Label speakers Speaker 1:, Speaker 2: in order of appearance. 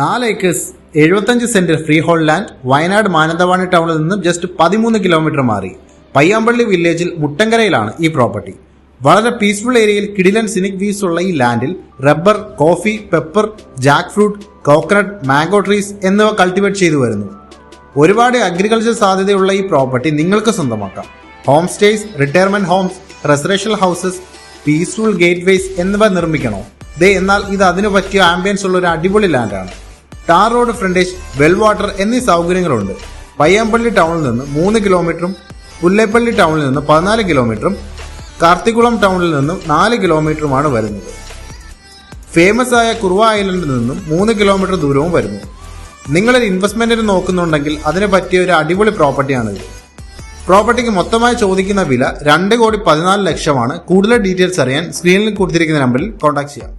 Speaker 1: 4 acres 75 saint free hold land Wayanad Mananthavady ടൗണിൽ നിന്നും just 13 kilometre മാറി പയ്യാമ്പള്ളി വില്ലേജിൽ മുട്ടങ്കരയിലാണ് ഈ പ്രോപ്പർട്ടി. വളരെ പീസ്ഫുൾ ഏരിയയിൽ കിടിലൻ സിനിക് വ്യൂസ് ഉള്ള ഈ ലാൻഡിൽ rubber, coffee, pepper, jackfruit, coconut, mango trees എന്നിവ കൾട്ടിവേറ്റ് ചെയ്തു വരുന്നു. ഒരുപാട് അഗ്രികൾച്ചർ സാധ്യതയുള്ള ഈ പ്രോപ്പർട്ടി നിങ്ങൾക്ക് സ്വന്തമാക്കാം. Home stays, retirement homes, residential houses, peaceful gateways എന്നിവ നിർമ്മിക്കണോ? എന്നാൽ ഇത് അതിനു പറ്റിയ ആംബിയൻസ് ഉള്ള ഒരു അടിപൊളി ലാൻഡാണ്. Tar road frontage, well water എന്നീ സൗകര്യങ്ങളുണ്ട്. പയ്യാമ്പള്ളി ടൗണിൽ നിന്ന് 3 കിലോമീറ്ററും പുല്ലേപ്പള്ളി ടൗണിൽ നിന്ന് 14 കിലോമീറ്ററും കാർത്തികുളം ടൗണിൽ നിന്നും 4 കിലോമീറ്ററുമാണ് വരുന്നത്. ഫേമസ് ആയ കുറുവ ഐലൻഡിൽ നിന്നും 3 കിലോമീറ്റർ ദൂരവും വരുന്നു. നിങ്ങളൊരു ഇൻവെസ്റ്റ്മെന്റിന് നോക്കുന്നുണ്ടെങ്കിൽ അതിന് പറ്റിയ ഒരു അടിപൊളി പ്രോപ്പർട്ടിയാണിത്. പ്രോപ്പർട്ടിക്ക് മൊത്തമായി ചോദിക്കുന്ന വില 2,14,00,000 കൂടുതൽ ഡീറ്റെയിൽസ് അറിയാൻ സ്ക്രീനിൽ കൊടുത്തിരിക്കുന്ന നമ്പറിൽ കോൺടാക്ട് ചെയ്യാം.